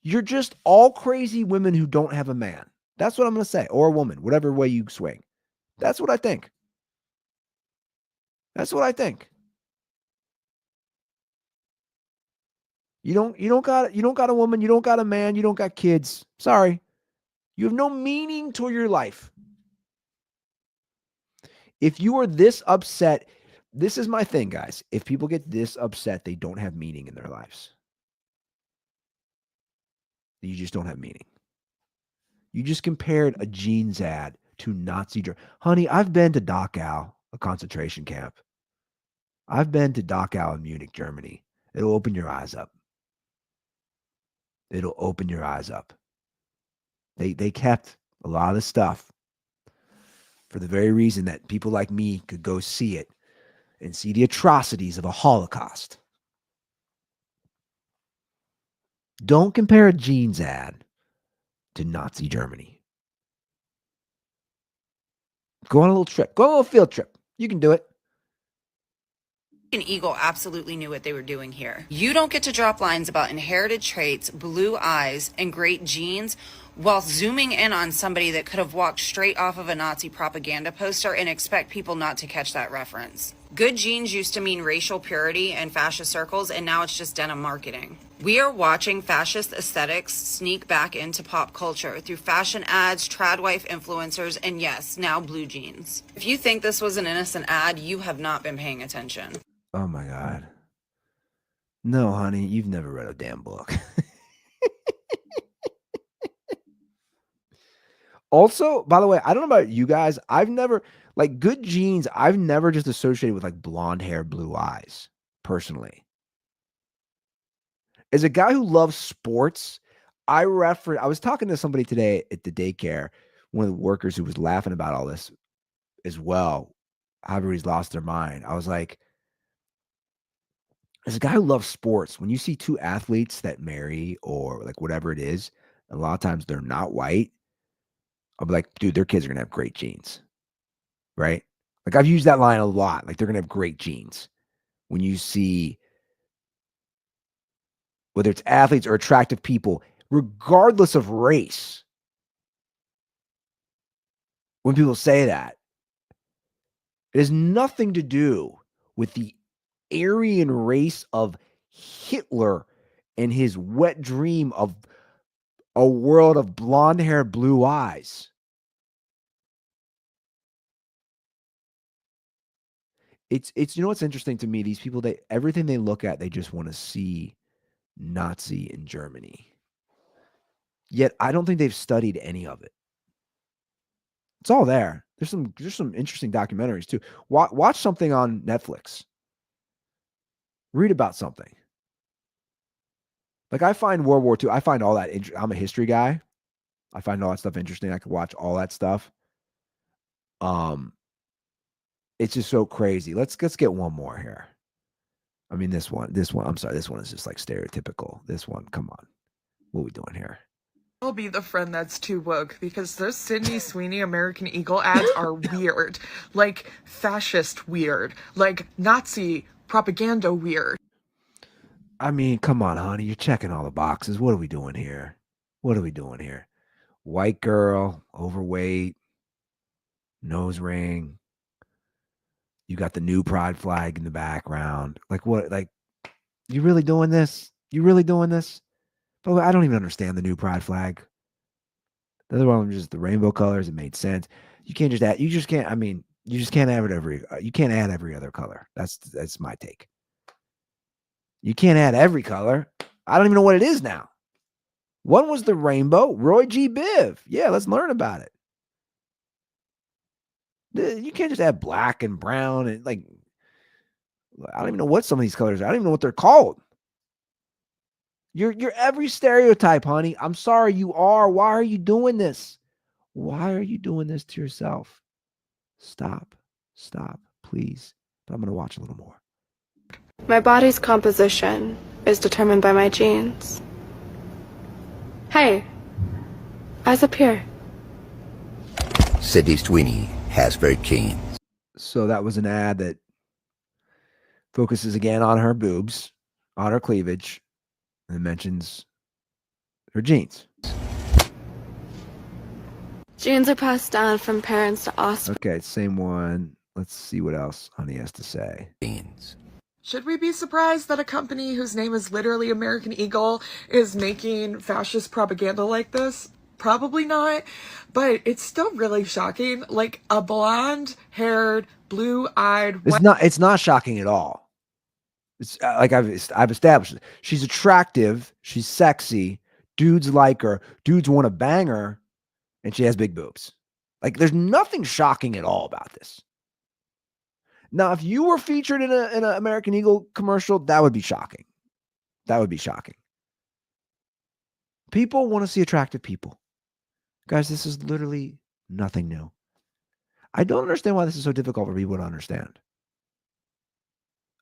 You're just all crazy women who don't have a man. That's what I'm going to say, or a woman, whatever way you swing. That's what I think. That's what I think. You don't got a woman, you don't got a man, you don't got kids. Sorry. You have no meaning to your life. If you are this upset, this is my thing, guys. If people get this upset, they don't have meaning in their lives. You just don't have meaning. You just compared a jeans ad to Nazi Germany. Honey, I've been to Dachau, a concentration camp. I've been to Dachau in Munich, Germany. It'll open your eyes up. It'll open your eyes up. They kept a lot of the stuff for the very reason that people like me could go see it and see the atrocities of a Holocaust. Don't compare a jeans ad to Nazi Germany. Go on a little trip. Go on a little field trip. You can do it. American Eagle absolutely knew what they were doing here. You don't get to drop lines about inherited traits, blue eyes, and great genes while zooming in on somebody that could have walked straight off of a Nazi propaganda poster and expect people not to catch that reference. Good genes used to mean racial purity in fascist circles, and now it's just denim marketing. We are watching fascist aesthetics sneak back into pop culture through fashion ads, trad wife influencers, and yes, now blue jeans. If you think this was an innocent ad, you have not been paying attention. Oh my God. No, honey, you've never read a damn book. Also, by the way, I don't know about you guys. I've never, like, good genes, I've never just associated with like blonde hair, blue eyes, personally. As a guy who loves sports, I was talking to somebody today at the daycare, one of the workers who was laughing about all this as well. How everybody's lost their mind. I was like, as a guy who loves sports, when you see two athletes that marry or like whatever it is, a lot of times they're not white. I'll be like, dude, their kids are going to have great genes, right? Like I've used that line a lot. Like they're going to have great genes. When you see, whether it's athletes or attractive people, regardless of race, when people say that, it has nothing to do with the Aryan race of Hitler and his wet dream of a world of blonde hair, blue eyes. It's you know what's interesting to me? These people, everything they look at, they just want to see Nazi in Germany. Yet I don't think they've studied any of it. It's all there. There's some interesting documentaries too. Watch something on Netflix. Read about something. Like I find World War II, I find all that I'm a history guy. I find all that stuff interesting. I could watch all that stuff. It's just so crazy. Let's get one more here. I mean, this one, I'm sorry, this one is just like stereotypical. This one, come on. What are we doing here? I'll be the friend that's too woke because those Sydney Sweeney American Eagle ads are weird. Like fascist weird. Like Nazi propaganda weird. I mean, come on, honey. You're checking all the boxes. What are we doing here? What are we doing here? White girl, overweight, nose ring. You got the new pride flag in the background. Like what? Like, you really doing this? You really doing this? But I don't even understand the new pride flag. The other one was just the rainbow colors. It made sense. You can't just add. You just can't. I mean, you just can't add every. You can't add every other color. That's my take. You can't add every color. I don't even know what it is now. One was the rainbow. Roy G. Biv. Yeah, let's learn about it. You can't just add black and brown and like, I don't even know what some of these colors are. I don't even know what they're called. You're every stereotype, honey. I'm sorry, you are. Why are you doing this? Why are you doing this to yourself? Stop, please. But I'm going to watch a little more. My body's composition is determined by my genes. Hey, eyes up here. Sydney Sweeney has very keen. So that was an ad that focuses again on her boobs, on her cleavage, and mentions her genes. Genes are passed down from parents to offspring. Okay, same one. Let's see what else Honey has to say. Genes. Should we be surprised that a company whose name is literally American Eagle is making fascist propaganda like this? Probably not, but it's still really shocking. Like a blonde-haired, blue-eyed... It's not shocking at all. It's like I've established it. She's attractive. She's sexy. Dudes like her. Dudes want to bang her. And she has big boobs. Like there's nothing shocking at all about this. Now, if you were featured in an American Eagle commercial, that would be shocking. That would be shocking. People want to see attractive people. Guys, this is literally nothing new. I don't understand why this is so difficult for people to understand.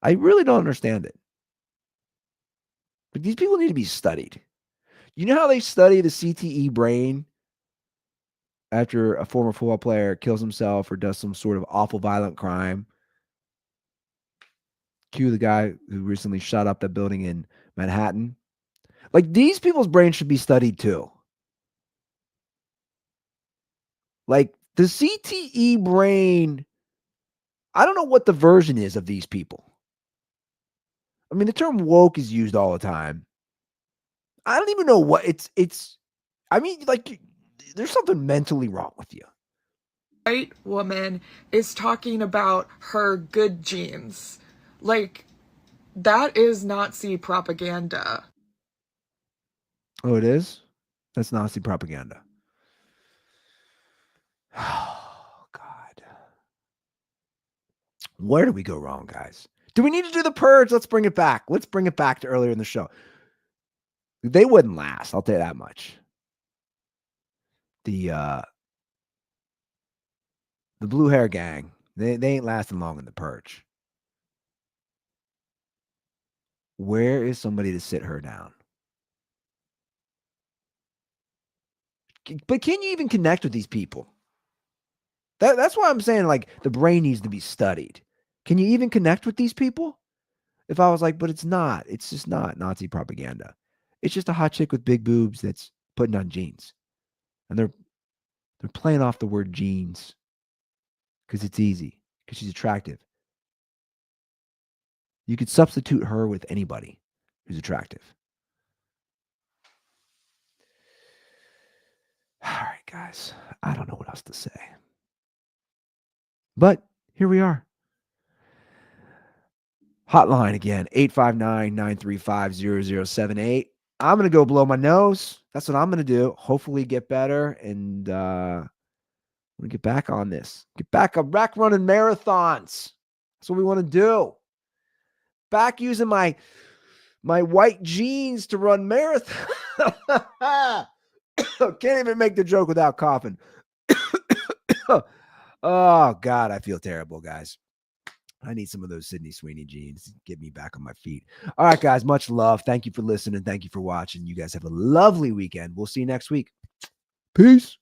I really don't understand it. But these people need to be studied. You know how they study the CTE brain after a former football player kills himself or does some sort of awful violent crime? Cue the guy who recently shot up that building in Manhattan. Like, these people's brains should be studied too. Like, the CTE brain, I don't know what the version is of these people. I mean, the term woke is used all the time. I don't even know what it's, I mean, like, there's something mentally wrong with you. White woman is talking about her good genes. Like, that is Nazi propaganda. Oh, it is? That's Nazi propaganda. Oh, God. Where do we go wrong, guys? Do we need to do the purge? Let's bring it back. Let's bring it back to earlier in the show. They wouldn't last. I'll tell you that much. The blue hair gang, they ain't lasting long in the purge. Where is somebody to sit her down? But can you even connect with these people? That's why I'm saying, like, the brain needs to be studied. Can you even connect with these people? If I was like, but it's not. It's just not Nazi propaganda. It's just a hot chick with big boobs that's putting on jeans. And they're playing off the word jeans because it's easy, because she's attractive. You could substitute her with anybody who's attractive. All right, guys. I don't know what else to say. But here we are. Hotline again, 859-935-0078. I'm going to go blow my nose. That's what I'm going to do. Hopefully get better. And I'm going to get back on this. Get back running marathons. That's what we want to do. Back using my white jeans to run marathons. Can't even make the joke without coughing. Oh, God, I feel terrible, guys. I need some of those Sydney Sweeney jeans to get me back on my feet. All right, guys, much love. Thank you for listening. Thank you for watching. You guys have a lovely weekend. We'll see you next week. Peace.